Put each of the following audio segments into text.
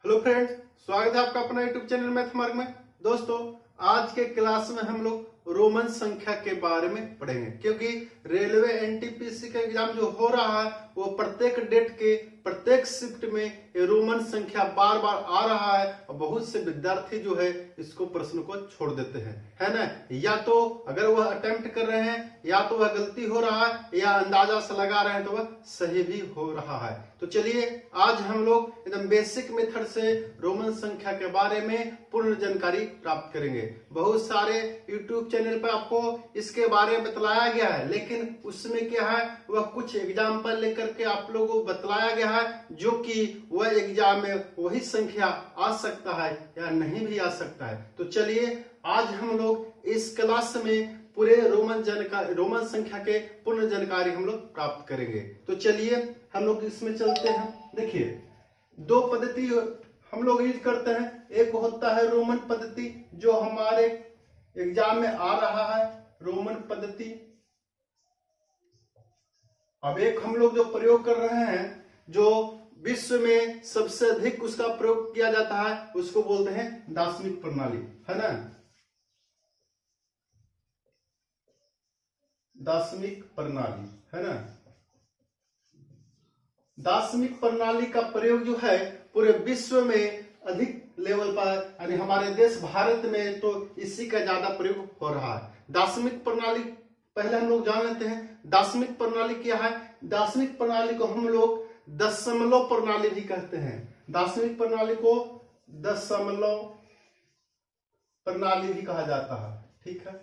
Hello friends, स्वागत है आपका अपना यूट्यूब चैनल मैथ मार्ग में। दोस्तों, आज के क्लास में हम लोग रोमन संख्या के बारे में पढ़ेंगे, क्योंकि रेलवे एनटीपीसी का एग्जाम जो हो रहा है वो प्रत्येक डेट के प्रत्येक शिफ्ट में ये रोमन संख्या बार बार आ रहा है और बहुत से विद्यार्थी जो है इसको प्रश्न को छोड़ देते हैं, है ना। या तो अगर वह अटेम्प्ट कर रहे हैं या तो वह गलती हो रहा है या अंदाजा से लगा रहे हैं तो वह सही भी हो रहा है। तो चलिए आज हम लोग एकदम बेसिक मेथड से रोमन संख्या के बारे में पूर्ण जानकारी प्राप्त करेंगे। बहुत सारे यूट्यूब चैनल पर आपको इसके बारे में बतलाया गया है, लेकिन उसमें क्या है वह कुछ एग्जाम्पल लेकर के आप लोगों को बतलाया गया है जो कि वह एग्जाम में वही संख्या आ सकता है या नहीं भी आ सकता है। तो चलिए आज हम लोग इस क्लास में पूरे रोमन संख्या के पूर्ण जानकारी हम लोग प्राप्त करेंगे। तो चलिए हम लोग इसमें चलते हैं। देखिए, दो पद्धति हम लोग यूज करते हैं। एक होता है रोमन पद्धति जो हमारे एग्जाम में आ रहा है, रोमन पद्धति। अब एक हम लोग जो प्रयोग कर रहे हैं जो विश्व में सबसे अधिक उसका प्रयोग किया जाता है उसको बोलते हैं दार्शनिक प्रणाली, है ना। दार्शनिक प्रणाली, है ना। दार्शनिक प्रणाली का प्रयोग जो है पूरे विश्व में अधिक लेवल पर, यानी हमारे देश भारत में तो इसी का ज्यादा प्रयोग हो रहा है। दार्शनिक प्रणाली पहले हम लोग जान लेते हैं। दार्शनिक प्रणाली क्या है? दार्शनिक प्रणाली को हम लोग दशमलव प्रणाली भी कहते हैं। दार्शनिक प्रणाली को दशमलव प्रणाली भी कहा जाता है, ठीक है।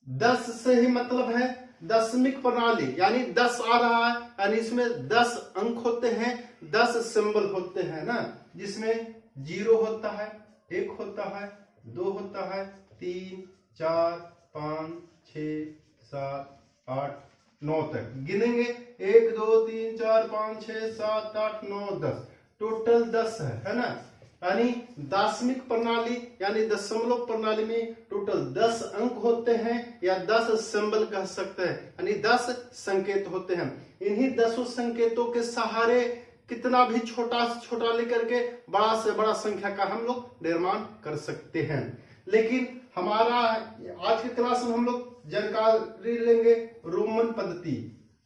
10 से ही मतलब है दशमिक प्रणाली, यानी 10 आ रहा है, यानी इसमें 10 अंक होते हैं, 10 सिंबल होते हैं ना, जिसमें 0 होता है, 1 होता है, 2 होता है, 3, 4, 5, 6, 7, 8, 9 तक गिनेंगे। 1, 2, 3, 4, 5, 6, 7, 8, 9, 10, टोटल 10 है ना। यानी दार्शनिक प्रणाली यानी दशमलव प्रणाली में टोटल 10 अंक होते हैं या 10 सिंबल कह सकते हैं, यानी 10 संकेत होते हैं। इन्हीं 10 संकेतों के सहारे कितना भी छोटा से छोटा लेकर के बड़ा से बड़ा संख्या का हम लोग निर्माण कर सकते हैं। लेकिन हमारा आज के क्लास में हम लोग जानकारी लेंगे रोमन पद्धति,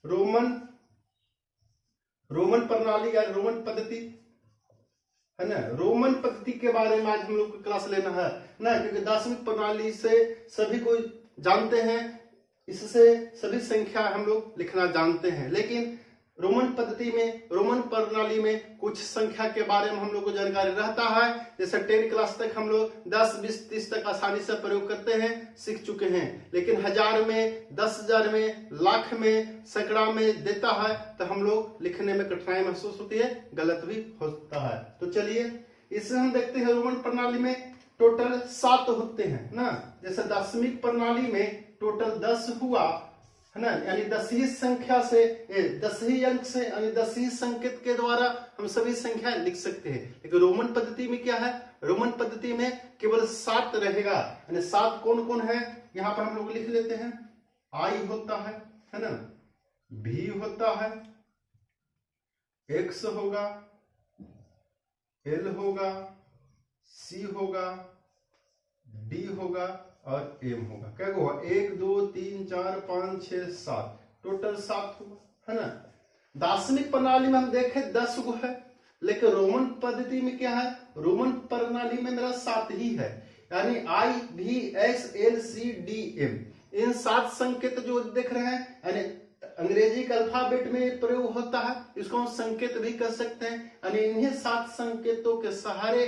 रोमन प्रणाली या रोमन पद्धति, है ना। रोमन पद्धति के बारे में आज हम लोग को क्लास लेना है ना, क्योंकि दार्शनिक प्रणाली से सभी को जानते हैं, इससे सभी संख्या हम लोग लिखना जानते हैं। लेकिन रोमन पद्धति में, रोमन प्रणाली में कुछ संख्या के बारे में हम लोग को जानकारी रहता है। जैसे 10 क्लास तक हम लोग 10, 20, 30 तक आसानी से प्रयोग करते हैं, सीख चुके हैं। लेकिन 1000 में, 10,000 में, लाख में, सैकड़ा में देता है तो हम लोग लिखने में कठिनाई महसूस होती है, गलत भी होता है। तो चलिए इसे हम देखते हैं। रोमन प्रणाली में टोटल 7 होते हैं ना। जैसे दार्शनिक प्रणाली में टोटल 10 हुआ, है ना, यानी 10 ही संख्या से, 10 ही अंक से, यानी 10 ही संकेत के द्वारा हम सभी संख्या लिख सकते हैं। लेकिन रोमन पद्धति में क्या है? रोमन पद्धति में केवल 7 रहेगा। यानी 7 कौन कौन है यहाँ पर हम लोग लिख लेते हैं। आई होता है ना, भी होता है, एक्स होगा, एल होगा, सी होगा, डी होगा और एम होगा। क्या होगा? 1, 2, 3, 4, 5, 6, 7, टोटल 7 होगा, है ना। दार्शनिक प्रणाली में हम देखें 10 गो है, लेकिन रोमन पद्धति में क्या है? रोमन प्रणाली में मेरा 7 ही है, यानी आई, भी, S, L, C, D, M. इन 7 संकेत जो देख रहे हैं, यानी अंग्रेजी के अल्फाबेट में प्रयोग होता है, इसको हम संकेत भी कर सकते हैं। यानी इन्हीं 7 संकेतों के सहारे,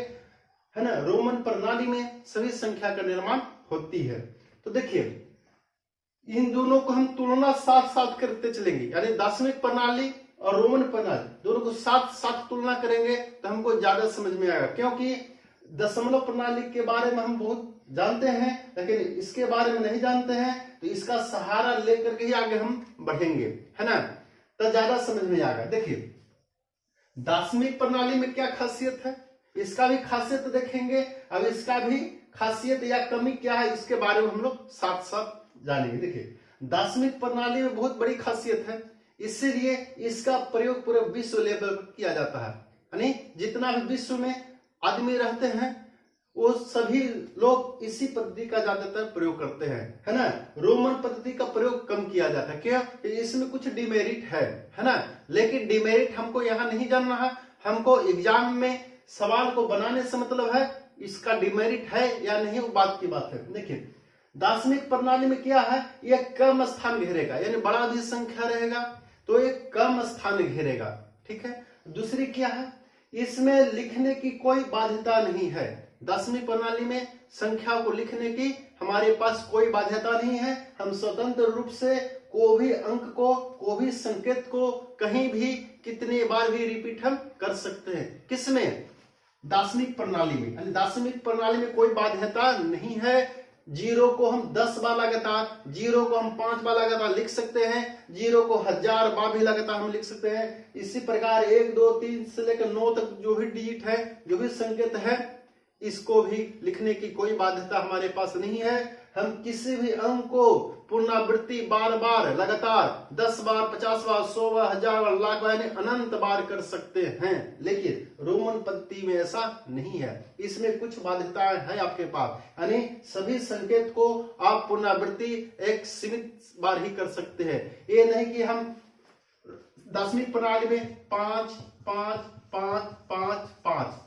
है ना, रोमन प्रणाली में सभी संख्या का निर्माण होती है। तो देखिए इन दोनों को हम तुलना साथ साथ करते चलेंगे, यानी दार्शनिक प्रणाली और रोमन प्रणाली दोनों को साथ साथ तुलना करेंगे तो हमको ज्यादा समझ में आएगा। क्योंकि दशमलव प्रणाली के बारे में हम बहुत जानते हैं, लेकिन इसके बारे में नहीं जानते हैं, तो इसका सहारा लेकर के ही आगे हम बढ़ेंगे, है ना, तो ज्यादा समझ में आएगा। देखिए दार्शनिक प्रणाली में क्या खासियत है, इसका भी खासियत देखेंगे। अब इसका भी खासियत या कमी क्या है इसके बारे में हम लोग साथ साथ जानेंगे। देखिए दार्शनिक प्रणाली में बहुत बड़ी खासियत है, इसीलिए इसका प्रयोग पूरे विश्व लेवल पर किया जाता है। यानी जितना भी विश्व में आदमी रहते हैं वो सभी लोग इसी पद्धति का ज्यादातर प्रयोग करते हैं, है ना। रोमन पद्धति का प्रयोग कम किया जाता है। क्यों? इसमें कुछ डिमेरिट है ना। लेकिन डिमेरिट हमको यहाँ नहीं जानना है, हमको एग्जाम में सवाल को बनाने से मतलब है इसका डिमेरिट है या नहीं, वो बात की बात है। देखिए दार्शनिक प्रणाली में क्या है, यह कम स्थान घेरेगा, यानी बड़ा अधिक संख्या रहेगा तो एक कम स्थान घेरेगा, ठीक है। दूसरी क्या है, इसमें लिखने की कोई बाध्यता नहीं है। दार्शनिक प्रणाली में संख्या को लिखने की हमारे पास कोई बाध्यता नहीं है। हम स्वतंत्र रूप से कोई भी अंक को, कोई भी संकेत को कहीं भी कितने बार भी रिपीट हम कर सकते हैं। किसमें? दार्शनिक प्रणाली में। यानी दार्शनिक प्रणाली में कोई बाध्यता नहीं है। जीरो को हम 10 बार लगातार, जीरो को हम 5 बार लगातार लिख सकते हैं, जीरो को 1000 बार भी लगातार हम लिख सकते हैं। इसी प्रकार 1 2 3 से लेकर 9 तक जो भी डिजिट है, जो भी संकेत है, इसको भी लिखने की कोई बाध्यता हमारे पास नहीं है। हम किसी भी अंक को पुनरावृत्ति बार बार लगातार 10 बार, 50 बार, 100 बार, 1000 बार, लाख बार, यानी अनंत बार कर सकते हैं। लेकिन रोमन पद्धति में ऐसा नहीं है, इसमें कुछ बाध्यताएं है आपके पास। यानी सभी संकेत को आप पुनरावृत्ति एक सीमित बार ही कर सकते हैं। ये नहीं कि हम दार्शनिक प्रणाली में 5 5 5 5 5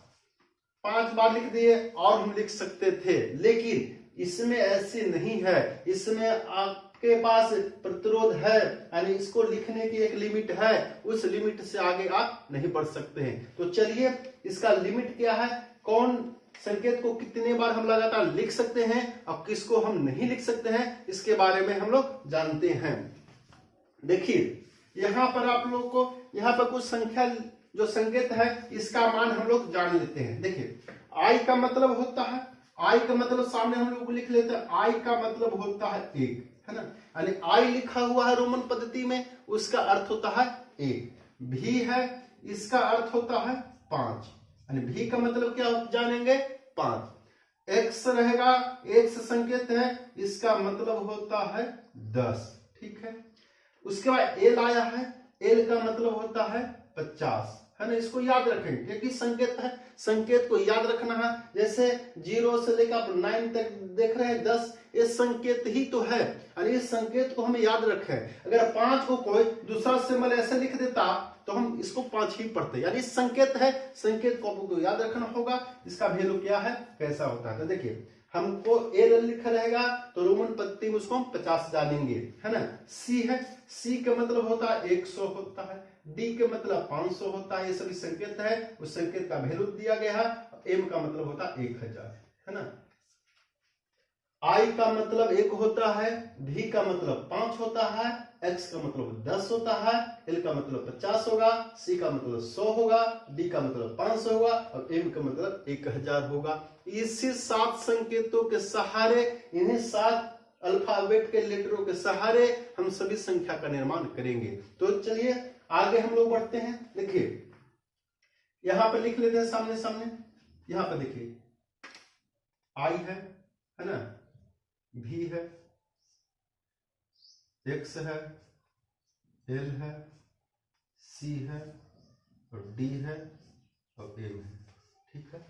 5 बार लिख दिए और हम लिख सकते थे, लेकिन इसमें ऐसी नहीं है। इसमें आपके पास प्रतिरोध है, यानी इसको लिखने की एक लिमिट है, उस लिमिट से आगे आप नहीं बढ़ सकते हैं। तो चलिए इसका लिमिट क्या है, कौन संकेत को कितने बार हम लगातार लिख सकते हैं और किसको हम नहीं लिख सकते हैं, इसके बारे में हम लोग जानते हैं। देखिए यहां पर आप लोग को यहां पर कुछ संख्या जो संकेत है इसका मान हम लोग जान लेते हैं। देखिए आई का मतलब होता है, आई का मतलब सामने हम लोग लिख लेते हैं, आई का मतलब होता है 1, है ना। यानी आई लिखा हुआ है रोमन पद्धति में, उसका अर्थ होता है 1। भी है, इसका अर्थ होता है 5, यानी भी का मतलब क्या जानेंगे 5। एक्स रहेगा, एक्स संकेत है, इसका मतलब होता है 10, ठीक है। उसके बाद एल आया है, एल का मतलब होता है 50, है ना। इसको याद रखेंगे क्योंकि संकेत है, संकेत को याद रखना है। जैसे 0 से लेकर 9 तक देख रहे हैं 10, ये संकेत ही तो है, और इस संकेत को हमें याद रखें। अगर 5 को कोई दूसरा सिंबल ऐसे लिख देता तो हम इसको 5 ही पढ़ते, यानी संकेत है, संकेत को आपको याद रखना होगा। इसका वैल्यू क्या है, कैसा होता है। तो देखिए हमको एल लिखा रहेगा तो रोमन पद्धति में उसको हम 50 जानेंगे, है ना। सी है, सी का मतलब होता है 100 होता है, डी का मतलब 500 होता है। ये सभी संकेत है, उस संकेत का वैल्यू दिया गया है। एम का मतलब होता है 1000, है ना। आई का मतलब 1 होता है, भी का मतलब 5 होता है, एक्स का मतलब 10 होता है, एल का मतलब 50 होगा, सी का मतलब 100 होगा, डी का मतलब 500 होगा और एम का मतलब 1000 होगा। इसी 7 संकेतों के सहारे, इन्हीं 7 अल्फाबेट के लेटरों के सहारे हम सभी संख्या का निर्माण करेंगे। तो चलिए आगे हम लोग बढ़ते हैं। देखिए यहां पर लिख लेते हैं सामने सामने। यहां पर देखिए आई है ना, भी है, एक्स है, एल है, सी है और डी है और एम है, ठीक है।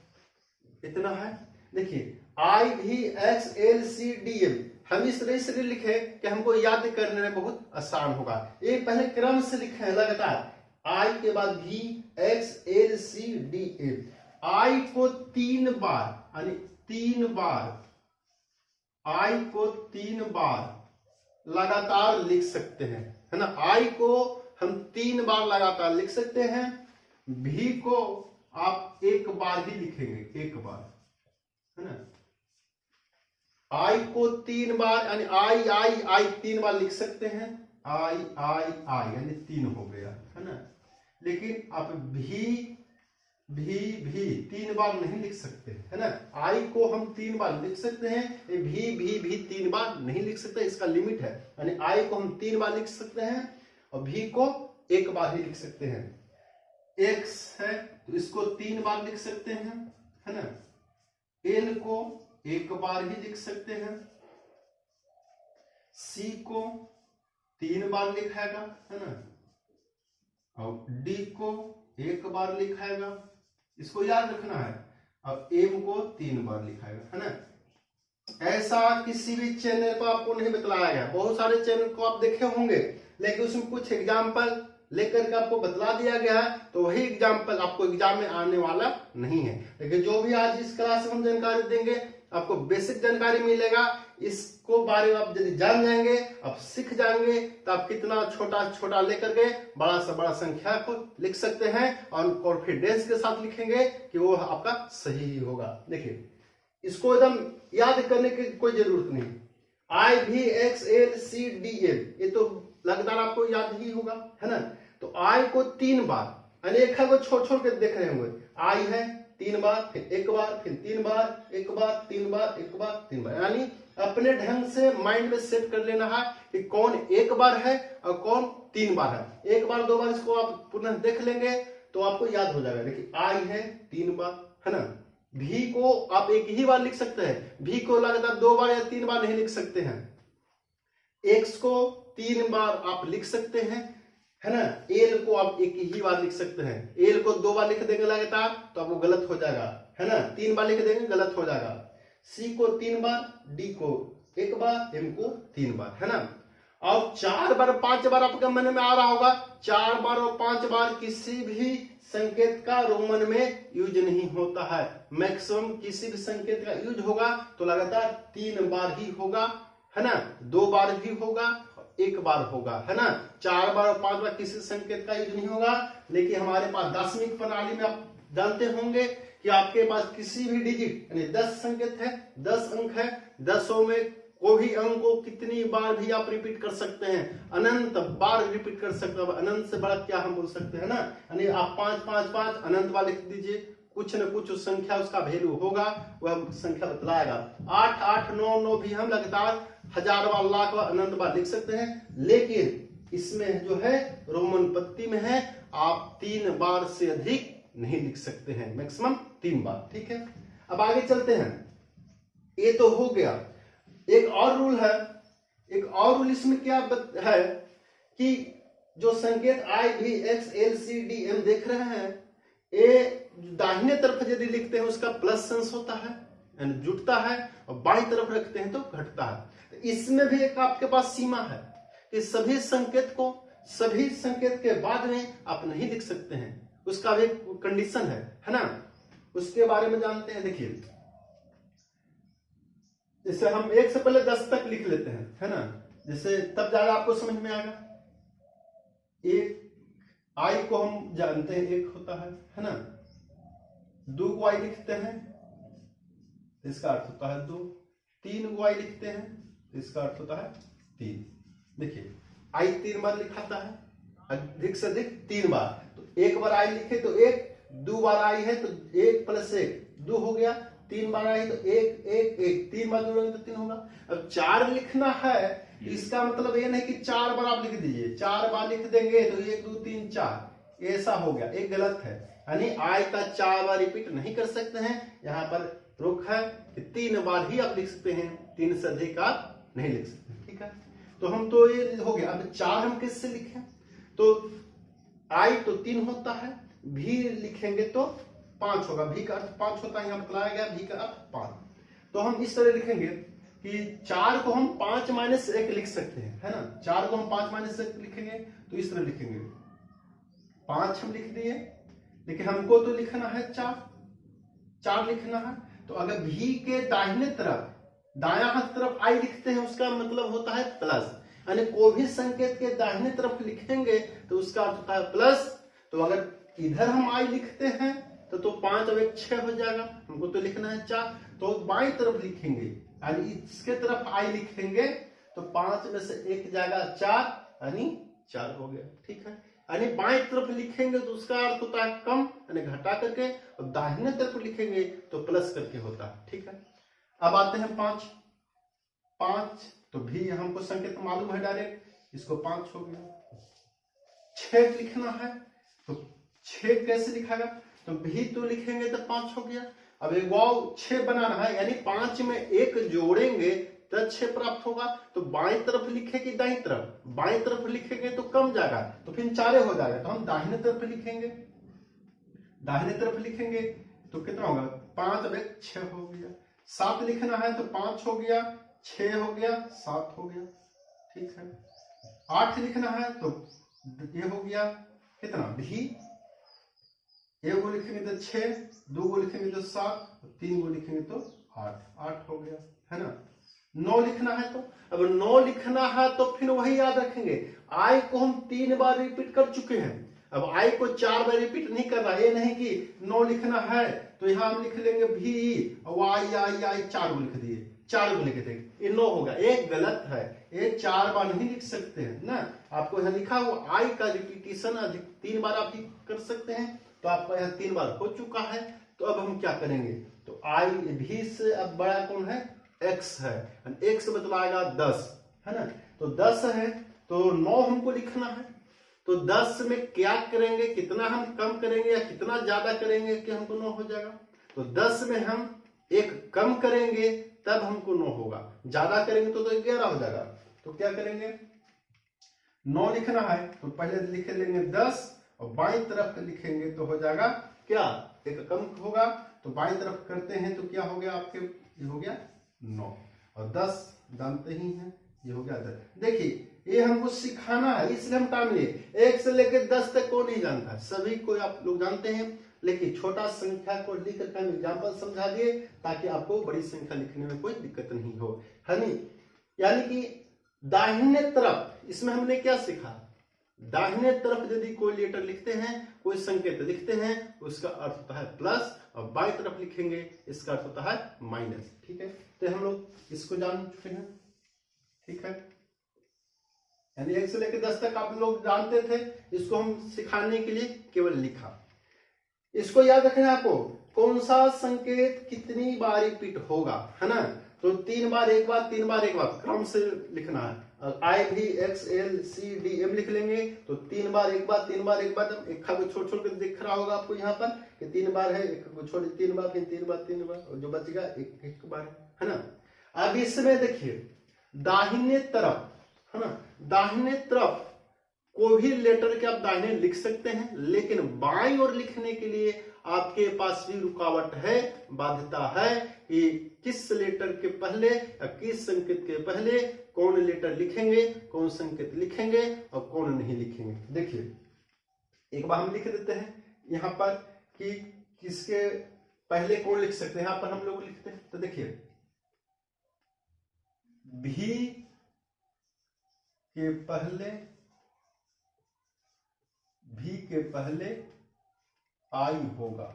इतना है। देखिए I V X L C D M हम इस तरह से लिखे कि हमको याद करने में बहुत आसान होगा। ये पहले क्रम से लिखे हैं लगातार, आई के बाद भी X L C D M. I को 3 बार, यानी 3 बार, आई को 3 बार लगातार लिख सकते हैं, है ना। आई को हम 3 बार लगातार लिख सकते हैं। भी को आप 1 बार ही लिखेंगे, 1 बार, है ना। आई को 3 बार, यानी आई आई आई 3 बार लिख सकते हैं। आई आई आई यानी 3 हो गया, है ना। लेकिन आप भी 3 बार नहीं लिख सकते, है ना। आई को हम 3 बार लिख सकते हैं, भी 3 बार नहीं लिख सकते, इसका लिमिट है। यानी आई को हम 3 बार लिख सकते हैं और भी को 1 बार ही लिख सकते हैं। एक्स है तो इसको 3 बार लिख सकते हैं, है ना। एल को 1 बार ही लिख सकते हैं। सी को 3 बार लिखाएगा, है ना। और डी को 1 बार लिखाएगा, इसको याद रखना है। अब m को 3 बार लिखाएगा, है ना। ऐसा किसी भी चैनल पर आपको नहीं बतलाया गया। बहुत सारे चैनल को आप देखे होंगे, लेकिन उसमें कुछ एग्जाम्पल लेकर के आपको बतला दिया गया है, तो वही एग्जाम्पल आपको एग्जाम में आने वाला नहीं है। लेकिन जो भी आज इस क्लास में हम जानकारी देंगे, आपको बेसिक जानकारी मिलेगा। इसको बारे में आप यदि जान जाएंगे, आप सीख जाएंगे, तो आप कितना छोटा छोटा लेकर के बड़ा से बड़ा संख्या को लिख सकते हैं और कॉन्फिडेंस के साथ लिखेंगे कि वो आपका सही ही होगा। देखिए, इसको एकदम याद करने की कोई जरूरत नहीं। IVXLCDM ये तो लगातार आपको याद ही होगा, है ना। तो I को 3 बार, अनेखा को छोड़ छोड़ के देख रहे होंगे। I है 3 बार, फिर 1 बार, फिर 3 बार, 1 बार, 3 बार, 1 बार, 3 बार, यानी अपने ढंग से माइंड में सेट कर लेना है कि कौन 1 बार है और कौन 3 बार है। 1 बार 2 बार इसको आप पुनः देख लेंगे तो आपको याद हो जाएगा। देखिए, I है 3 बार, है ना। V को आप 1 ही बार लिख सकते हैं। V को लगातार 2 बार या 3 बार नहीं लिख सकते हैं। X को 3 बार आप लिख सकते हैं, है ना। L को आप 1 ही बार लिख सकते हैं। L को 2 बार लिख देंगे लगातार तो आपको गलत हो जाएगा, है ना। 3 बार लिख देंगे गलत हो जाएगा। C को 3 बार, D को 1 बार, M को 3 बार, है ना। अब 4 बार 5 बार आपके मन में आ रहा होगा। 4 बार और 5 बार किसी भी संकेत का रोमन में यूज नहीं होता है। मैक्सिमम किसी भी संकेत का यूज होगा तो लगातार 3 बार ही होगा, है ना। 2 बार भी होगा, 1 बार होगा, है ना। 4 बार और 5 बार किसी संकेत का यूज नहीं होगा। लेकिन हमारे पास दशमिक प्रणाली में आप जानते होंगे कि आपके पास किसी भी डिजिट यानी 10 संकेत है, 10 अंक है। 10 में कोई अंक को कितनी बार भी आप रिपीट कर सकते हैं, अनंत बार रिपीट कर सकते हैं। अनंत से बड़ा क्या हम बोल सकते हैं ना। यानी आप 5 5 5 अनंत बार लिख दीजिए, कुछ न कुछ उस संख्या उसका वैल्यू होगा, वह संख्या बतलाएगा। 8 8 9 9 भी हम लगातार 1000 बार, लाख बार, अनंत बार लिख सकते हैं। लेकिन इसमें जो है रोमन पत्ती में है, आप 3 बार से अधिक नहीं लिख सकते हैं, मैक्सिमम 3 बार, ठीक है। अब आगे चलते हैं। ये तो हो गया। एक और रूल है, एक और रूल इसमें क्या है कि जो संकेत IVXLCDM देख रहे हैं, ये दाहिने तरफ यदि लिखते हैं उसका प्लस अंश होता है, यानी जुटता है, और बाईं तरफ रखते हैं तो घटता है। तो इसमें भी एक आपके पास सीमा है कि सभी संकेत को सभी संकेत के बाद में आप नहीं लिख सकते हैं, उसका भी कंडीशन है ना। उसके बारे में जानते हैं। देखिए, जैसे हम 1 से पहले 10 तक लिख लेते हैं, है ना। जैसे तब ज्यादा आपको समझ में आएगा। एक I को हम जानते हैं 1 होता है ना। 2 को I लिखते हैं, इसका अर्थ होता है 2। 3 को I लिखते हैं, इसका अर्थ होता है 3। देखिए, I 3 बार लिखाता है, अधिक से अधिक 3 बार। तो 1 बार I लिखे तो 1, 2 बार I है तो 1 + 1 2 हो गया। 3 बार आई तो 1 1 1, 3 बार जोड़ेंगे तो 3 होगा। अब 4 लिखना है, इसका मतलब ये नहीं कि 4 बार आप लिख दीजिए। 4 बार लिख देंगे तो 1 2 3 4 ऐसा हो गया, एक गलत है। यानी I का 4 बार रिपीट नहीं कर सकते हैं। यहाँ पर रोक है कि 3 बार ही आप लिख सकते हैं, 3 से अधिक आप नहीं लिख सकते, ठीक है। तो हम तो ये हो गया। अब 4 हम किससे लिखें? तो I तो 3 होता है, भी लिखेंगे तो 5 होगा। भी का अर्थ 5 होता है, यहाँ बताया गया भी का अर्थ 5। तो हम इस तरह लिखेंगे कि 4 को हम 5 - 1 लिख सकते हैं, है ना। 4 को हम 5 - 1 लिखेंगे तो इस तरह लिखेंगे। 5 हम लिख दिए, लेकिन हमको तो लिखना है 4 लिखना है। तो अगर भी के दाहिने तरफ दायां हाथ तरफ I लिखते हैं, उसका मतलब होता है प्लस। यानी कोई भी संकेत के दाहिने तरफ लिखेंगे तो उसका अर्थ होता है प्लस। तो अगर इधर हम I लिखते हैं तो 5 और 1 6 हो जाएगा। हमको तो लिखना है 4, तो बाईं तरफ लिखेंगे, यानी इसके तरफ I लिखेंगे तो 5 में से 1 जाएगा 4, यानी 4 हो गया, ठीक है। यानी बाईं तरफ लिखेंगे तो उसका अर्थ होता है कम, यानी घटा करके, और दाहिने तरफ लिखेंगे तो प्लस करके होता है, ठीक है। अब आते हैं 5 तो भी हमको संकेत मालूम है डायरेक्ट, इसको 5 हो गया। 6 लिखना है तो 6 कैसे लिखाएगा? तो भी तो लिखेंगे तो 5 हो गया। अब एक वाव 6 बनाना है, यानी 5 में 1 जोड़ेंगे तो 6 प्राप्त होगा। तो बाईं तरफ लिखे कि दाईं तरफ? बाईं तरफ लिखेंगे तो कम जाएगा, तो फिर 4 हो जाएगा। तो हम दाहिने तरफ लिखेंगे, दाहिने तरफ लिखेंगे तो कितना होगा, 5 अब 6 हो गया। 7 लिखना है तो 5 हो गया, 6 हो गया, 7 हो गया, ठीक है। 8 लिखना है तो ये हो गया कितना भी, 1 को लिखेंगे तो 6, 2 को लिखेंगे तो 7, 3 को लिखेंगे तो 8 हो गया, है ना। 9 लिखना है तो, अब 9 लिखना है तो फिर वही याद रखेंगे, आई को हम 3 बार रिपीट कर चुके हैं, अब आई को 4 बार रिपीट नहीं कर रहा। ये नहीं कि 9 लिखना है तो यहां हम लिख लेंगे भी और आई आई आई 4 को लिख दिए, 4 को लिख देंगे, ये 9 होगा। एक गलत है, ये 4 बार नहीं लिख सकते हैं ना। आपको यहाँ लिखा हुआ आई का रिपीटिशन अधिक 3 बार आप कर सकते हैं, तो आपका यहाँ 3 बार हो चुका है। तो अब हम क्या करेंगे, तो आई भी से अब बड़ा कौन है, x है, x मतलब आएगा 10, है ना। तो 10 है तो 9 हमको लिखना है, तो 10 में क्या करेंगे, कितना हम कम करेंगे या कितना ज्यादा करेंगे कि हमको 9 हो जाएगा। तो 10 में हम 1 कम करेंगे तब हमको 9 होगा, ज्यादा करेंगे तो 11 हो जाएगा। तो क्या करेंगे, 9 लिखना है तो पहले लिख लेंगे 10 और बाईं तरफ लिखेंगे तो हो जाएगा क्या, 1 कम होगा। तो बाईं तरफ करते हैं तो क्या हो गया आपके, ये हो गया 9 और 10 जानते ही हैं, ये हो गया 10। देखिए ये हमको सिखाना है इसलिए हम टाइम लिए, 1 से लेकर 10 तक को नहीं जानता है, सभी को आप लोग जानते हैं, लेकिन छोटा संख्या को लिख कर हम एग्जाम्पल समझा दिए ताकि आपको बड़ी संख्या लिखने में कोई दिक्कत नहीं हो, है नहीं। यानी कि दाहिने तरफ, इसमें हमने क्या सीखा, दाहिने तरफ यदि कोई लेटर लिखते हैं, कोई संकेत लिखते हैं, उसका अर्थ होता है प्लस, और बाईं तरफ लिखेंगे इसका अर्थ होता है माइनस, ठीक है। तो हम लोग इसको जान चुके हैं, ठीक है। यानी 1 से लेकर 10 तक आप लोग जानते थे, इसको हम सिखाने के लिए केवल लिखा। इसको याद रखना है आपको, कौन सा संकेत कितनी बार रिपीट होगा, है ना। तो 3 बार एक बार, 3 बार एक बार क्रम से लिखना है। I V X L C D M लिख लेंगे तो 3 बार एक बार, 3 बार एक बार, एक को छोड़ छोड़ कर दिख रहा होगा आपको यहाँ पर कि 3 बार है, एक को छोड़ 3 बार, फिर 3 बार 3 बार, और जो बचेगा एक बार, है ना। अब इसमें देखिए दाहिने तरफ, है ना, दाहिने तरफ कोई भी लेटर के आप दाहिने लिख सकते हैं, लेकिन बाईं ओर लिखने के लिए आपके पास भी रुकावट है, बाध्यता है कि किस लेटर के पहले या किस संकेत के पहले कौन लेटर लिखेंगे, कौन संकेत लिखेंगे और कौन नहीं लिखेंगे। देखिए एक बार हम लिख देते हैं यहां पर कि किसके पहले कौन लिख सकते हैं, यहां पर हम लोग लिखते हैं। तो देखिए भी के पहले आई होगा,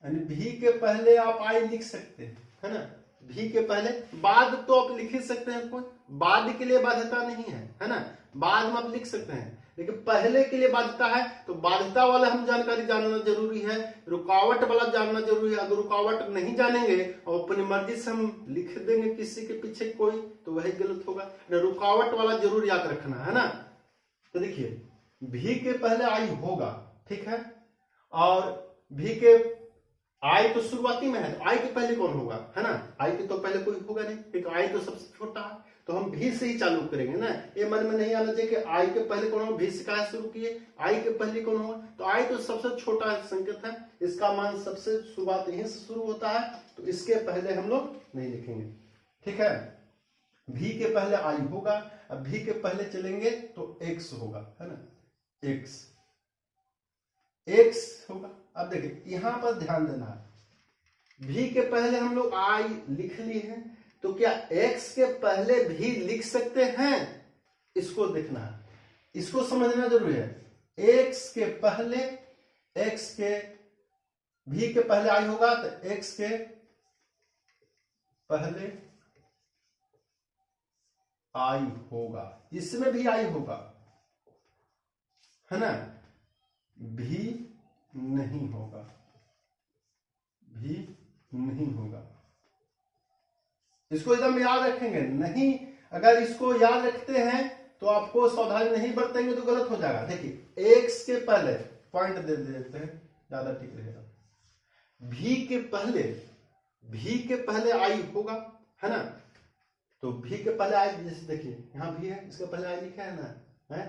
यानी भी के पहले आप आई लिख सकते हैं, है ना। भी के पहले, बाद तो आप लिख ही सकते हैं, कोई बाद के लिए बाध्यता नहीं है, है ना। बाद में आप लिख सकते हैं, लेकिन पहले के लिए बाध्यता है। तो बाध्यता वाला हम जानकारी जानना जरूरी है, रुकावट वाला जानना जरूरी है। अगर रुकावट नहीं जानेंगे और अपनी मर्जी से हम लिख देंगे किसी के पीछे कोई, तो वही गलत होगा। रुकावट वाला जरूर याद रखना, है ना। तो देखिए भी के पहले आई होगा, ठीक है, और भी के आई तो शुरुआती में है, तो आई के पहले कौन होगा, है ना। आई के तो पहले कोई होगा नहीं, क्योंकि आई तो सबसे छोटा है, तो हम भी से ही चालू करेंगे ना। ये मन में नहीं आना चाहिए कि आई के पहले कौन होगा, भी से कहा शुरू किए, आई के पहले कौन होगा। तो आई तो सबसे छोटा संकेत है, इसका मान सबसे शुरुआत यहीं से शुरू होता है, तो इसके पहले हम लोग नहीं लिखेंगे, ठीक है। भी के पहले आई होगा, अब भी के पहले चलेंगे तो एक्स होगा, है ना, एक्स होगा। अब देखिए यहां पर ध्यान देना है, भी के पहले हम लोग आई लिख लिए हैं, तो क्या एक्स के पहले भी लिख सकते हैं, इसको देखना है, इसको समझना जरूरी है। एक्स के पहले, एक्स के भी के पहले आई होगा, तो एक्स के पहले आई होगा, इसमें भी आई होगा, है ना। भी नहीं होगा, भी नहीं होगा, इसको एकदम याद रखेंगे। नहीं, अगर इसको याद रखते हैं तो आपको सावधानी नहीं बरतेंगे तो गलत हो जाएगा। देखिए एक्स के पहले पॉइंट दे देते हैं, ज्यादा ठीक रहेगा। भी के पहले आई होगा, है ना। तो भी के पहले आई, जैसे देखिए यहां भी है, इसके पहले आई लिखा है ना, है,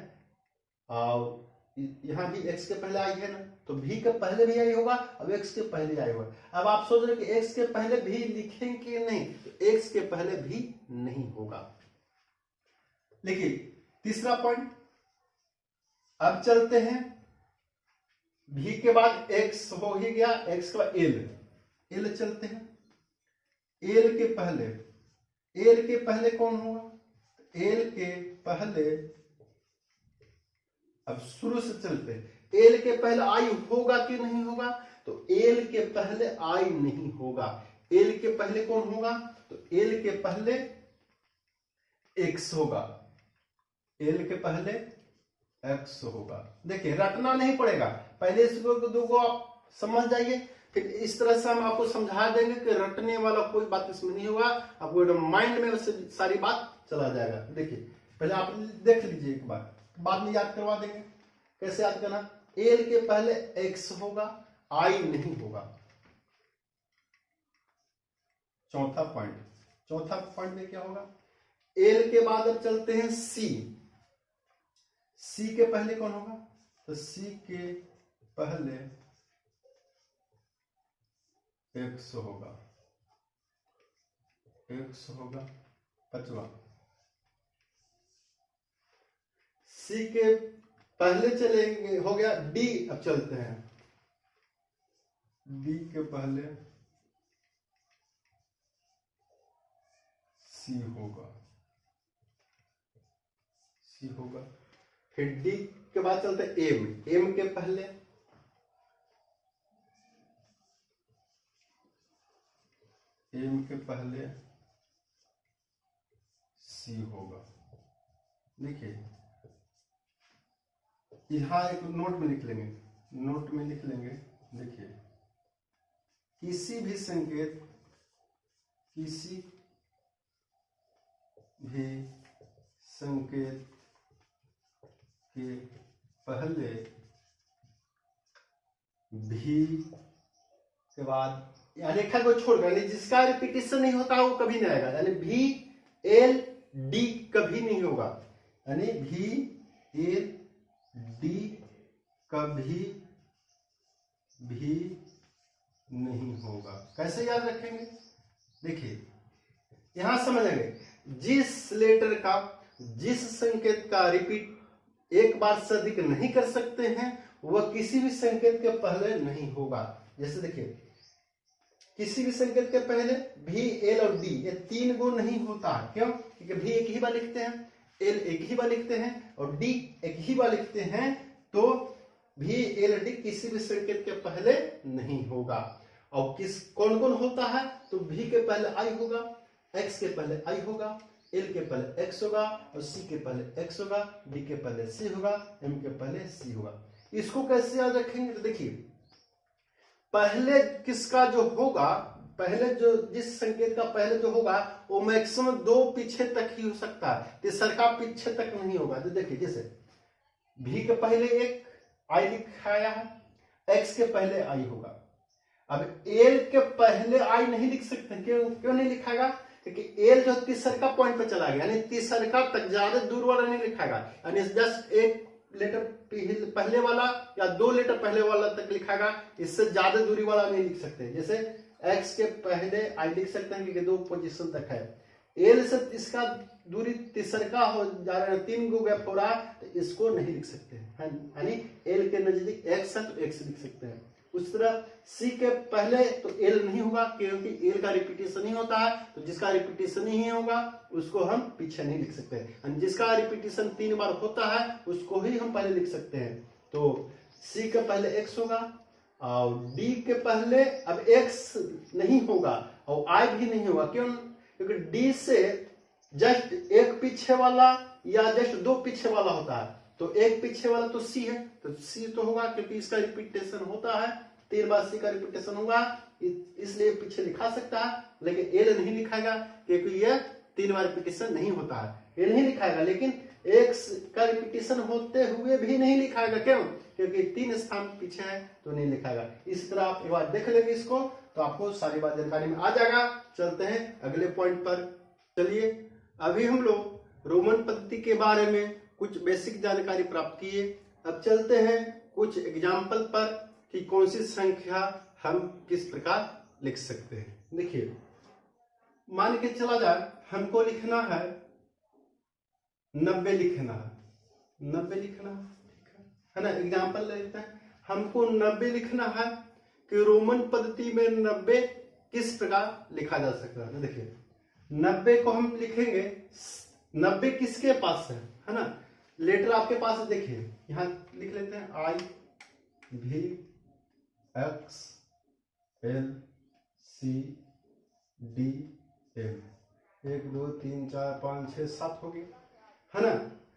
और यहां भी एक्स के पहले आई है ना, तो भी के पहले भी आई होगा, अब एक्स के पहले आई होगा। अब आप सोच रहे कि एक्स के पहले भी लिखेंगे कि नहीं, तो एक्स के पहले भी नहीं होगा। देखिए तीसरा पॉइंट, अब चलते हैं, भी के बाद एक्स हो ही गया, एक्स के बाद एल चलते हैं। एल के पहले कौन होगा, एल के पहले, अब शुरू से चलते हैं, एल के पहले आई होगा कि नहीं होगा, तो एल के पहले आई नहीं होगा। एल के पहले कौन होगा, तो एल के पहले एक्स होगा, एल के पहले एक्स होगा। देखिए रटना नहीं पड़ेगा, पहले इसको दो को आप समझ जाइए, फिर इस तरह से हम आपको समझा देंगे कि रटने वाला कोई बात इसमें नहीं होगा, आपको एकदम माइंड में उससे सारी बात चला जाएगा। देखिए पहले आप देख लीजिए एक बार, बाद में याद करवा देंगे। कैसे याद करना, एल के पहले एक्स होगा, आई नहीं होगा। चौथा पॉइंट में क्या होगा, एल के बाद अब चलते हैं सी के पहले कौन होगा, तो सी के पहले एक्स होगा, पांचवा। सी के पहले चलेंगे, हो गया डी। अब चलते हैं, डी के पहले सी होगा, फिर डी के बाद चलते हैं एम के पहले सी होगा। देखिए यहां एक नोट में लिख लेंगे, देखिए किसी भी संकेत के पहले भी के बाद, यानी रेखा को छोड़कर, यानी जिसका रिपीटेशन नहीं होता वो कभी नहीं आएगा, यानी भी एल डी कभी नहीं होगा, यानी भी एल डी कभी भी नहीं होगा। कैसे याद रखेंगे, देखिए यहां समझेंगे, जिस लेटर का, जिस संकेत का रिपीट एक बार से अधिक नहीं कर सकते हैं वह किसी भी संकेत के पहले नहीं होगा। जैसे देखिए किसी भी संकेत के पहले भी, एल और डी ये तीन गुण नहीं होता। क्यों, क्योंकि भी एक ही बार लिखते हैं, एल एक ही बार लिखते हैं और डी एक ही बार लिखते हैं, तो भी एल डी किसी भी संकेत के पहले नहीं होगा। और कौन कौन होता है, तो भी के पहले आई होगा, एक्स के पहले आई होगा, एल के पहले एक्स होगा और सी के पहले एक्स होगा, डी के पहले सी होगा, एम के पहले सी होगा। इसको कैसे याद रखेंगे, तो देखिए पहले किसका जो होगा, पहले जो जिस संकेत का पहले जो होगा वो मैक्सिमम 2 पीछे तक ही हो सकता है, तीसरा पीछे तक नहीं होगा। तो देखिए जैसे भी के पहले एक आई लिखाया है, एक्स के पहले आई होगा। अब एल के पहले आई नहीं लिख सकते, क्यों नहीं लिखाएगा, क्योंकि एल जो तीसरा पॉइंट पे चला गया, यानी तीसरा तक ज्यादा दूर वाला नहीं लिखाएगा, यानी जस्ट एक लेटर पहले वाला या 2 लेटर पहले वाला तक लिखाएगा, इससे ज्यादा दूरी वाला नहीं लिख सकते। जैसे एक्स के पहले आई लिख सकते हैं क्योंकि 2 पोजीशन तक है, एल से इसका दूरी तीसरा हो जा रहा है, 3 गो गैप हो रहा है, तो इसको नहीं लिख सकते, यानी एल के नजदीक एक्स है तो एक्स लिख सकते हैं। उस तरह सी के पहले तो एल नहीं होगा, क्योंकि एल का रिपीटेशन नहीं होता है, तो जिसका रिपीटेशन नहीं होगा उसको हम पीछे नहीं लिख सकते। जिसका रिपीटेशन 3 बार होता है उसको ही हम पहले लिख सकते हैं। तो सी के पहले एक्स होगा और डी के पहले अब एक्स नहीं होगा और आई भी नहीं होगा। क्यों, क्योंकि डी से जस्ट एक पीछे वाला या जस्ट 2 पीछे वाला होता है, तो एक पीछे वाला तो सी है, तो सी तो होगा क्योंकि इसका रिपीटेशन होता है, 3 बार सी का रिपीटेशन होगा, इसलिए पीछे लिखा सकता है। लेकिन एल नहीं लिखाएगा क्योंकि यह 3 बार रिपीटेशन नहीं होता है, एल नहीं लिखाएगा। लेकिन एक्स का रिपीटेशन होते हुए भी नहीं लिखाएगा, क्यों, क्योंकि 3 स्थान पीछे है तो नहीं लिखाएगा। इस तरह आप एक बार देख लेंगे इसको तो आपको सारी बात जानकारी में आ जाएगा। चलते हैं अगले पॉइंट पर। चलिए अभी हम लोग रोमन पद्धति के बारे में कुछ बेसिक जानकारी प्राप्त किए, अब चलते हैं कुछ एग्जाम्पल पर कि कौन सी संख्या हम किस प्रकार लिख सकते हैं। देखिए, मान के चला जाए हमको लिखना है 90 लिखना है, 90 लिखना है ना। एग्जाम्पल लेते हैं, हमको 90 लिखना है कि रोमन पद्धति में 90 किस प्रकार लिखा जा सकता है। देखिए 90 को हम लिखेंगे, 90 किसके पास है ना। लेटर आपके पास है, देखिए यहां लिख लेते हैं I V X L C D M, 1 2 3 4 5 6 7 हो गया है ना।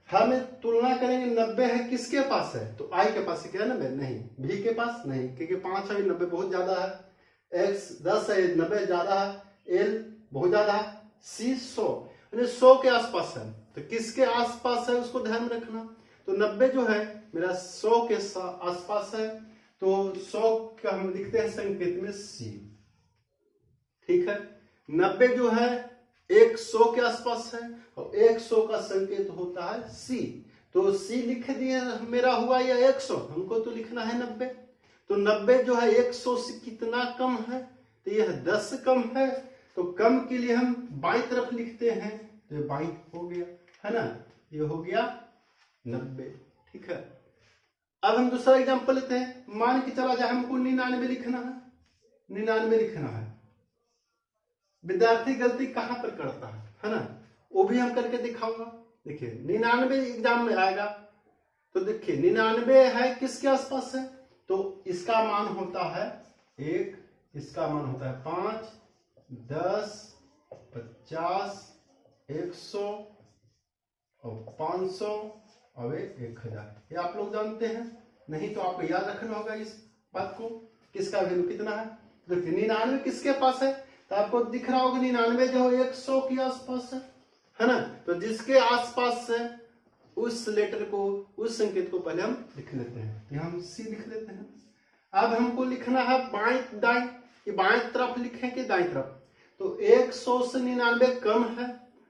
हमें तुलना करेंगे 90 है किसके पास है, तो I के पास है क्या 90 नहीं, V के पास नहीं क्योंकि 5 है 90 बहुत ज्यादा है, X 10 है 90 ज्यादा है, L बहुत ज्यादा है, C 100 100 के आसपास है। तो किसके आसपास है उसको ध्यान में रखना। तो 90 जो है मेरा 100 के आसपास है, तो 100 का हम लिखते हैं संकेत में C, ठीक है। 90 जो है 100 के आसपास है और 100 का संकेत होता है C, तो C लिख दिए मेरा हुआ या 100, हमको तो लिखना है 90। तो 90 जो है 100 से कितना कम है, तो यह 10 कम है, तो कम के लिए हम बाईं तरफ लिखते हैं, तो ये बाईं हो गया है ना, ये हो गया 90, ठीक है। अब हम दूसरा एग्जांपल लेते हैं, मान के चला जाए हमको 99 लिखना है, 99 लिखना है। विद्यार्थी गलती कहां पर करता है ना, वो भी हम करके दिखाऊंगा। देखिए 99 एग्जाम में आएगा, तो देखिए 99 है किसके आसपास है, तो इसका मान होता है 1, इसका मान होता है 5, 10, 50, 100 और 500 और 1000। ये आप लोग जानते हैं, नहीं तो आपको याद रखना होगा इस बात को, किसका वैल्यू कितना है। देखिए 99 किसके पास है, तो आपको दिख रहा होगा 99 जो 100 के आसपास है ना। तो जिसके आसपास है उस लेटर को, उस संकेत को पहले हम लिख लेते हैं, यहां हम C लिख लेते हैं। अब हमको लिखना है बाएं दाएं, ये बाएं तरफ लिखें कि दाएं तरफ, तो 100 से 99 कम है,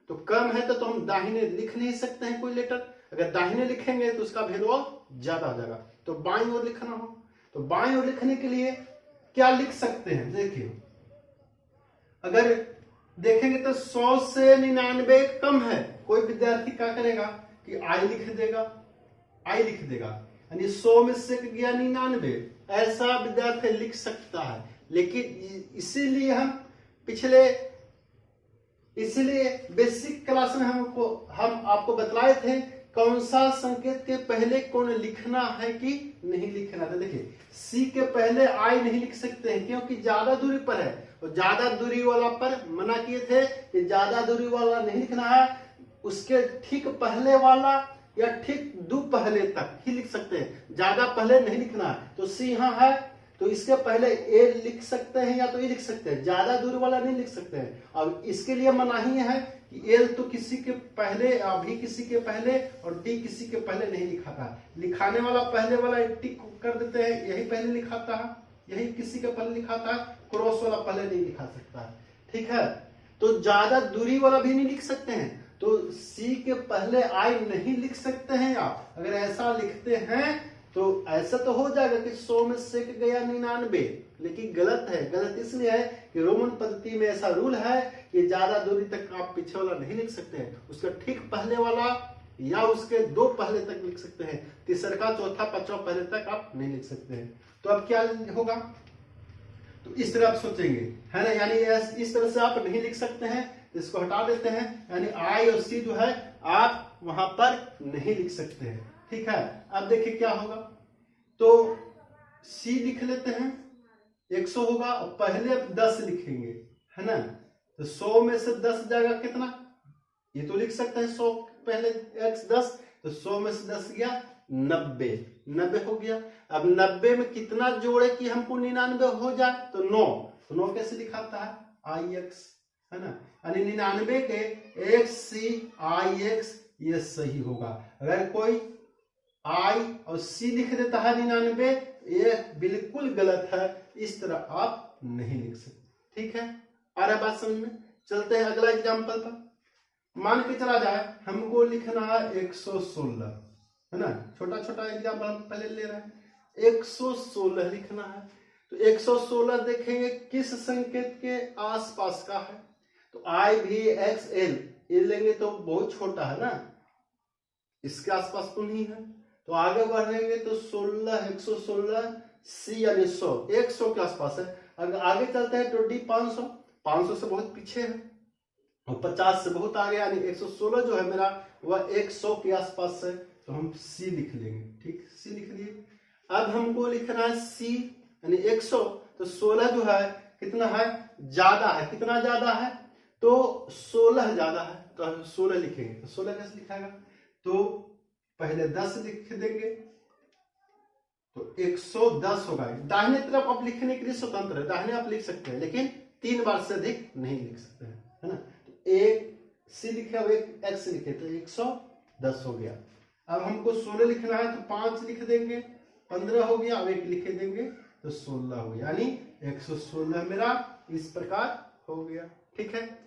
तो कम है तो हम दाहिने लिख नहीं सकते हैं कोई लेटर, अगर दाहिने लिखेंगे तो उसका वैल्यू ज्यादा हो जाएगा, तो बाईं ओर लिखना हो। तो बाईं ओर लिखने के लिए क्या लिख सकते हैं, देखिए अगर देखेंगे तो 100 से 99 कम है, कोई विद्यार्थी क्या करेगा कि I लिख देगा, I लिख देगा, यानी 100 में से गया 99, ऐसा विद्यार्थी लिख सकता है। लेकिन इसीलिए हम इसीलिए बेसिक क्लास में हम आपको बतलाए थे कौन सा संकेत के पहले कौन लिखना है कि नहीं लिखना था। देखिए C के पहले I नहीं लिख सकते हैं क्योंकि ज्यादा दूरी पर है, और ज्यादा दूरी वाला पर मना किए थे कि ज्यादा दूरी वाला नहीं लिखना है, उसके ठीक पहले वाला या ठीक दो पहले तक ही लिख सकते हैं, ज्यादा पहले नहीं लिखना है। तो C यहाँ है, तो इसके पहले A लिख सकते हैं या तो E लिख सकते हैं, ज्यादा दूरी वाला नहीं लिख सकते हैं। अब इसके लिए मनाही है कि L तो किसी के पहले, V किसी के पहले और D किसी के पहले नहीं लिखा था। लिखाने वाला पहले वाला टिक कर देते हैं, यही पहले लिखाता है, यही किसी के पहले लिखाता है, क्रॉस वाला पहले नहीं लिखा सकता है, ठीक है। तो ज्यादा दूरी वाला भी नहीं लिख सकते हैं, तो C के पहले I नहीं लिख सकते हैं आप। अगर ऐसा लिखते हैं तो ऐसा तो हो जाएगा कि 100 में से गया 99, लेकिन गलत है। गलत इसलिए है कि रोमन पद्धति में ऐसा रूल है कि ज्यादा दूरी तक आप पीछे वाला नहीं लिख सकते हैं, उसका ठीक पहले वाला या उसके दो पहले तक लिख सकते हैं, तीसरा चौथा पांचवा पहले तक आप नहीं लिख सकते हैं। तो अब क्या होगा, तो इस तरह आप सोचेंगे है ना, यानी इस तरह से आप नहीं लिख सकते हैं, इसको हटा देते हैं, यानी I और C जो है आप वहां पर नहीं लिख सकते हैं, ठीक है। अब देखिए क्या होगा, तो C लिख लेते हैं, 100 होगा और पहले 10 लिखेंगे है ना, तो 100 में से 10 जाएगा कितना, ये तो लिख सकते हैं 100 पहले x 10, तो 100 में से 10 गया 90 हो गया। अब 90 में कितना जोड़े कि हमको 99 हो जाए, तो 9, तो 9 कैसे लिखाता है IX है ना, यानी 99 के XC IX ये सही होगा। अगर कोई I और C लिख देता है 99, ये बिल्कुल गलत है, इस तरह आप नहीं लिख सकते, ठीक है। आ रहा बात समझ में, चलते हैं अगला एग्जांपल पर। मान के चला जाए हमको लिखना है 116 है ना, छोटा छोटा एग्जांपल हम पहले ले रहे हैं। 116 लिखना है। तो 116 देखेंगे किस संकेत के आसपास का है, तो आई भी एक्स एल, ये लेंगे तो बहुत छोटा है ना, इसके आसपास तो नहीं है। तो आगे बढ़ेंगे तो 16, 116 सी यानी 100 के आसपास है। अगर आगे चलते हैं तो डी 500 से बहुत पीछे है, और 50 से बहुत आगे, यानी 116 जो है मेरा वह 100 के आसपास है, तो हम सी लिख लेंगे। ठीक, सी लिख लिए। अब हमको लिखना है सी यानी 100, तो 16 जो है कितना है, ज्यादा है। कितना ज्यादा है, तो 16 ज्यादा है, तो 16 लिखेंगे। तो 16 कैसे लिखाएगा, तो पहले 10 लिख देंगे, तो 110 होगा। दाहिने तरफ आप लिखने के लिए स्वतंत्र है, दाहिने आप लिख सकते हैं, लेकिन 3 बार से अधिक नहीं लिख सकते हैं, है ना। तो एक सी लिखे, अब एक एक्स लिखे, तो 110 हो गया। अब हमको 16 लिखना है, तो 5 लिख देंगे, 15 हो गया। अब एक लिख देंगे तो 16 हो गया, यानी 116 मेरा इस प्रकार हो गया। ठीक है,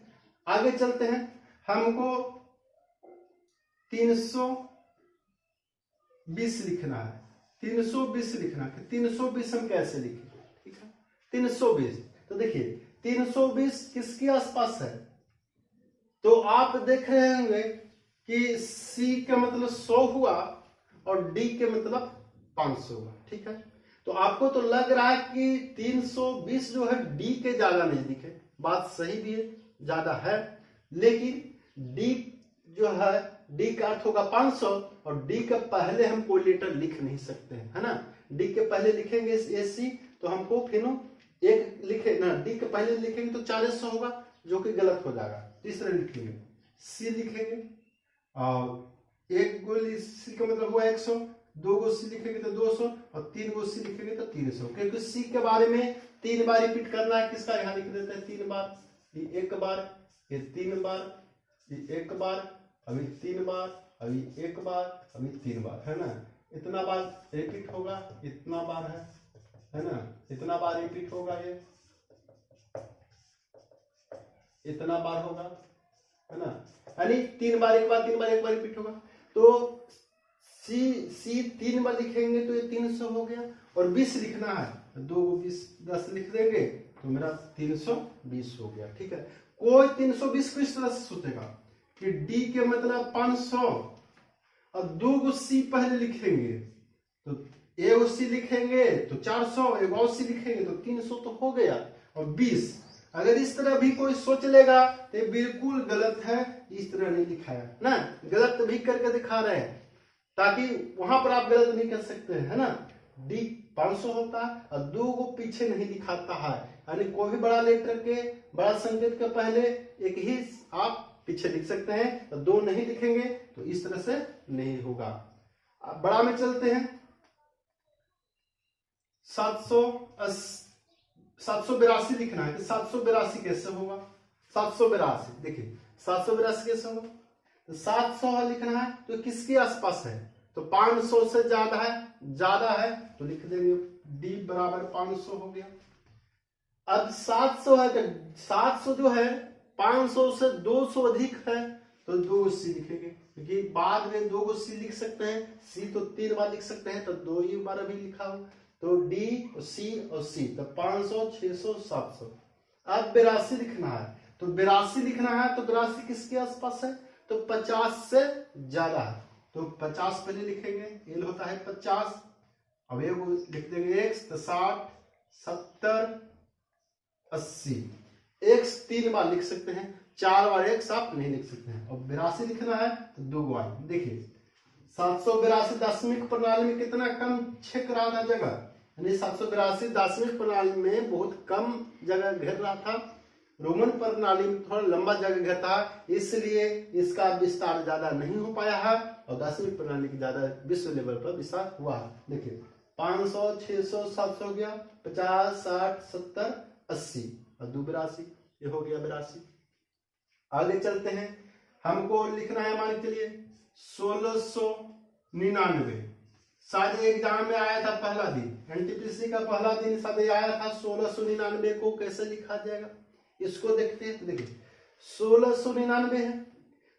आगे चलते हैं। हमको 320 लिखना है, 320 लिखना है। 320 हम कैसे लिखें, ठीक है। 320, तो देखिए 320 किसके आसपास है, तो आप देख रहे होंगे कि सी का मतलब 100 हुआ और डी के मतलब 500 हुआ। ठीक है, तो आपको तो लग रहा है कि 320 जो है डी के ज्यादा नजदीक है, बात सही भी है, ज्यादा है, लेकिन डी जो है, डी का अर्थ होगा 500, और डी के पहले हम कोई लेटर लिख नहीं सकते हैं, है ना। डी के पहले लिखेंगे एसी, तो हमको फिर एक लिखे ना, डी के पहले लिखेंगे तो 400 होगा, जो कि गलत हो जाएगा। तीसरा लिखेंगे, सी लिखेंगे, और एक गोली सी का मतलब हुआ 100, 2 गो सी लिखेंगे तो 200, और 3 गो सी लिखेंगे तो 300, क्योंकि सी के बारे में 3 बार रिपीट करना है। किसका, यहाँ लिख देते हैं 3 बार, ये 1 बार, ये 3 बार, ये 1 बार, अभी 3 बार, अभी 1 बार, अभी 3 बार, है ना। इतना बार रिपीट होगा, इतना बार है ना, इतना बार रिपीट होगा, ये इतना बार होगा, है ना, यानी 3 बार, 1 बार, 3 बार, 1 बार रिपीट होगा। तो सी 3 बार लिखेंगे तो ये 300 हो गया, और 20 लिखना है, 2 20 10 लिख देंगे तो मेरा 320 हो गया। ठीक है, कोई 320 को इस तरह से सोचेगा कि डी के मतलब 500, और 2 गो सी पहले लिखेंगे, तो एक सी लिखेंगे तो 400, एक और सी लिखेंगे तो 300 तो हो गया, और 20। अगर इस तरह भी कोई सोच लेगा तो ये बिल्कुल गलत है, इस तरह नहीं लिखाया ना, गलत भी करके दिखा रहे हैं, ताकि वहां पर आप गलत नहीं कर सकते हैं, है ना। डी 500 होता है, और 2 को पीछे नहीं दिखाता है, यानी कोई भी बड़ा लेटर के, बड़ा संकेत के पहले एक ही आप पीछे लिख सकते हैं, तो 2 नहीं लिखेंगे तो इस तरह से नहीं होगा। अब बड़ा में चलते हैं, 782 लिखना है, तो 782 कैसे होगा, 782 देखिए 782 कैसे होगा, तो 700 लिखना है, तो किसके आसपास है, तो 500 से ज्यादा है, तो लिख देंगे डी बराबर 500 हो गया। अब 700 है, तो 700 जो है 500 से 200 अधिक है, तो 2 सी लिखेंगे, क्योंकि बाद में 2 सी लिख सकते हैं, सी तो 3 बार लिख सकते हैं, तो 2 ही बार अभी लिखा हो, तो डी और सी, तो 500, 600, 700। अब 82 लिखना है, तो 82 लिखना है, तो 82 किसके आसपास है, तो 50 से ज्यादा है, तो 50 पहले लिखेंगे, एल होता है 50, अब ये लिख देंगे x, तो 60, 70, 80। x 3 बार लिख सकते हैं, 4 बार x आप नहीं लिख सकते हैं। और 82 लिखना है तो 2 बार, देखिए 782 दशमिक प्रणाली में कितना कम छेक रहा था जगह, यानी 782 दशमिक प्रणाली में बहुत कम जगह घेर रहा था, रोमन प्रणाली में थोड़ा लंबा जगह घेरता है, इसलिए इसका विस्तार ज्यादा नहीं हो पाया है, और दशमिक प्रणाली की ज्यादा विश्व लेवल पर विस्तार हुआ है। देखिए 500, 600, 700 हो गया, 50, 60, 70, 80, और 2 82, ये हो गया 82। आगे चलते हैं, हमको लिखना है, मान के लिए 1699, शायद एग्जाम में आया था पहला दिन, एनटीपीसी का पहला दिन शायद आया था। 1699 को कैसे लिखा जाएगा, इसको देखते हैं। तो देखिए 1699 है,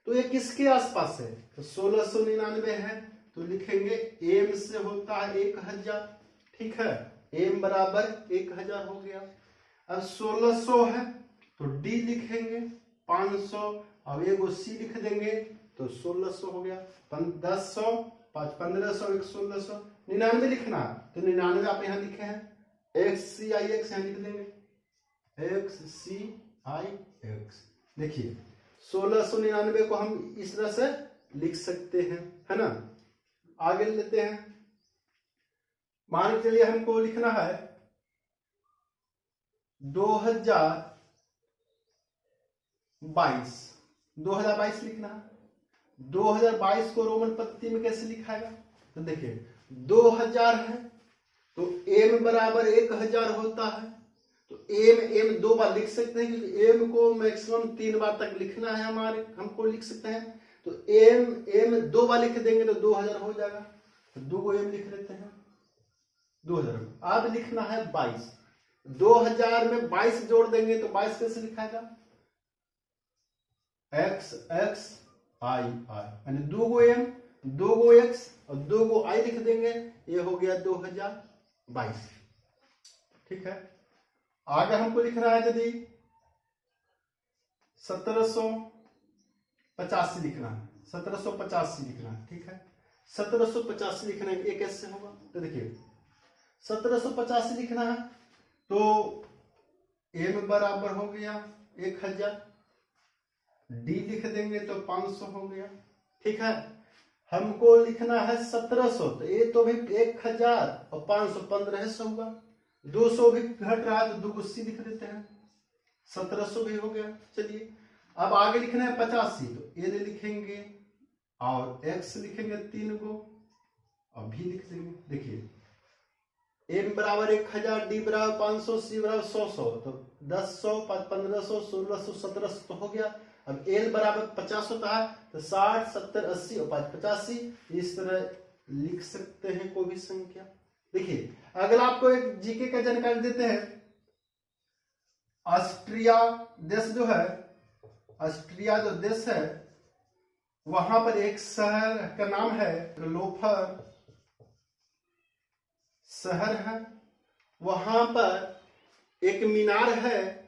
तो ये किसके आसपास है, तो 1699 है, तो लिखेंगे एम से होता है 1000, ठीक है, m बराबर 1000 हो गया। अब 1600 है तो d लिखेंगे 500, अब एगो c लिख देंगे तो 1600 हो गया। 1000 5 1500 1 1600 99 लिखना है तो 99 आप यहाँ लिखे हैं, x c i x यहाँ लिख देंगे, x c i x। देखिए 1699 को हम इस तरह से लिख सकते हैं, है ना। आगे लेते हैं, मान के चलिए हमको लिखना है 2022 लिखना है। 2022 को रोमन पद्धति में कैसे लिखाएगा, तो देखिए 2000 है तो m बराबर 1000 होता है, तो m दो बार लिख सकते हैं क्योंकि m को मैक्सिमम 3 बार तक लिखना है हमको लिख सकते हैं, तो m दो बार लिख देंगे तो 2000 हो जाएगा, तो 2 m लिख लेते हैं 2000। अब लिखना है 22, 2000 में 22 जोड़ देंगे तो 22 कैसे लिखाएगा, x x i i, यानी 2 m 2 x और 2 i लिख देंगे, ये हो गया 2022। ठीक है, आगे हमको लिखना है यदि 1785 लिखना है, 1785 लिखना है। ठीक है, 1785 लिखना है, ये कैसे होगा, तो देखिए 1785 लिखना है तो m बराबर हो गया 1000, d लिख देंगे तो 500 हो गया। ठीक है, हमको लिखना है 1700 तो ये तो भी 1000 और 500 1500 होगा, 200 भी घट रहा है तो 2 c लिख देते हैं, 1700 भी हो गया। चलिए अब आगे लिखना है 85, तो ये लिखेंगे और x लिखेंगे 3 को और v लिख देंगे। देखिए m बराबर 1000, d बराबर 500, c बराबर 100, तो 1000 1500 1600 1700 तो हो गया। अब l बराबर 50 होता है तो 60 70 80 और 5 85, इस तरह लिख सकते हैं कोई भी संख्या। देखिए अगला आपको एक जीके का जानकारी देते हैं, ऑस्ट्रिया देश जो है, ऑस्ट्रिया जो देश है वहां पर एक शहर का नाम है लोफर शहर है, वहां पर एक मीनार है,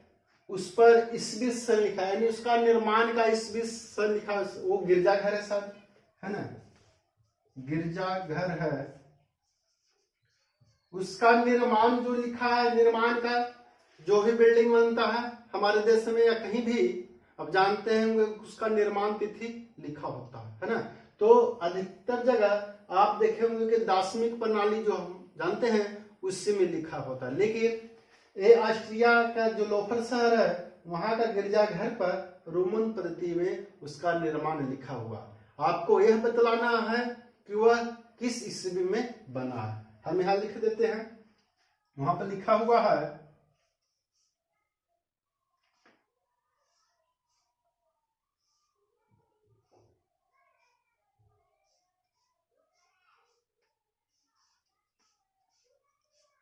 उस पर ईस्वी सन लिखा है, यानी उसका निर्माण का ईस्वी सन लिखा है, वो गिरजाघर है शायद, है ना, गिरजाघर है, उसका निर्माण जो लिखा है, निर्माण का जो भी बिल्डिंग बनता है हमारे देश में या कहीं भी, अब जानते हैं उसका निर्माण तिथि लिखा होता है ना। तो अधिकतर जगह आप देखे होंगे कि दार्शनिक प्रणाली जो हम जानते हैं उसी में लिखा होता है, लेकिन ये ऑस्ट्रिया का जो लोफर शहर है वहां का गिरजाघर पर रोमन पद्धति में उसका निर्माण लिखा हुआ। आपको यह बतलाना है कि वह किस ईस्वी में बना है, हम यहां लिख देते हैं, वहां पर लिखा हुआ है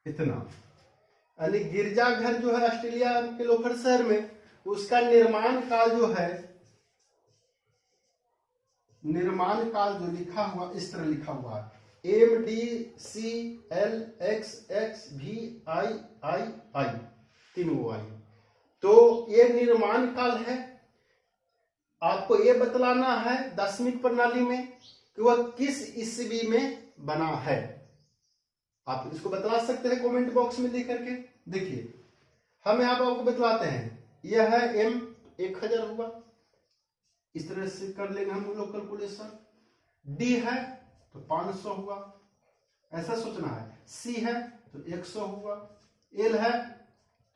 इतना, यानी गिरजाघर जो है ऑस्ट्रेलिया के लोफर शहर में, उसका निर्माण काल जो है, निर्माण काल जो लिखा हुआ इस तरह लिखा हुआ है MDCL XX VIII 3 आई, तो ये निर्माण काल है। आपको ये बतलाना है दार्शनिक प्रणाली में कि वह किस ईस्वी में बना है। आप इसको बतला सकते हैं कमेंट बॉक्स में लिख करके। देखिए हम यहाँ पर आपको बतलाते हैं, यह है m 1000 होगा, इस तरह से कर लेंगे हम लोग कैलकुलेशन। d है तो 500 होगा, ऐसा सोचना है। c है तो 100 होगा, l है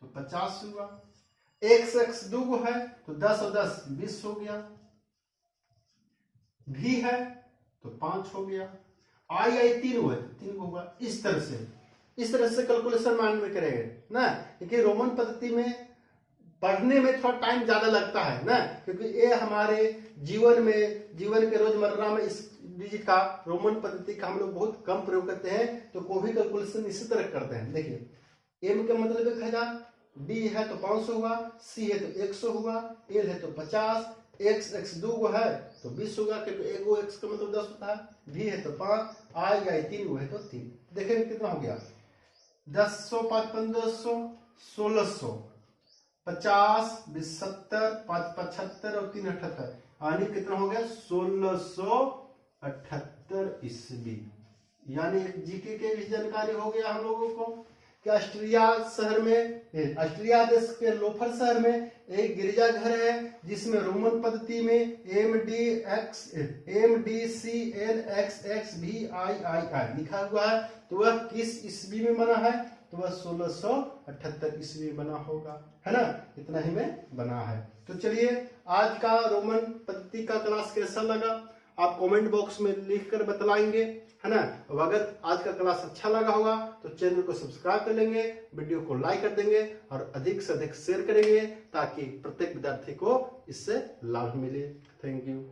तो 50 होगा, x 2 है तो 10 और 10 20 हो गया, v है तो 5 हो गया, i 3 है तो 3 होगा। इस तरह से कैलकुलेशन माइंड में करेंगे ना, क्योंकि रोमन पद्धति में पढ़ने में थोड़ा टाइम ज्यादा लगता है ना, क्योंकि ये हमारे जीवन के रोजमर्रा में इस डिजिट का, रोमन पद्धति का हम लोग बहुत कम प्रयोग करते हैं, तो कोई भी कैलकुलेशन इसी तरह करते हैं। देखिए m का मतलब 1000, d है तो 500 होगा, c है तो 100 होगा, l है तो 50, x 2 है तो 20 होगा, क्योंकि एगो x का मतलब 10 होता है, v है तो 5, i 3 है तो 3। देखेंगे कितना हो गया, 1000 5 1500 1600 50 20 70 5 75 और 3 78 यानी कितना हो गया 1678 ईस्वी। यानी जीके के भी जानकारी हो गया हम लोगों को कि ऑस्ट्रिया देश के लोफर शहर में एक गिरजाघर है जिसमें रोमन पद्धति में MDCLXXVIII लिखा हुआ है। तो वह किस ईस्वी में बना है? तो वह 1678 ईस्वी में बना होगा, है ना। इतना ही में बना है। तो चलिए आज का रोमन पद्धति का क्लास कैसा लगा आप कमेंट बॉक्स में लिख कर बतलाएंगे, है ना। अब अगर आज का क्लास अच्छा लगा होगा तो चैनल को सब्सक्राइब कर लेंगे, वीडियो को लाइक कर देंगे और अधिक से अधिक शेयर करेंगे ताकि प्रत्येक विद्यार्थी को इससे लाभ मिले। Thank you.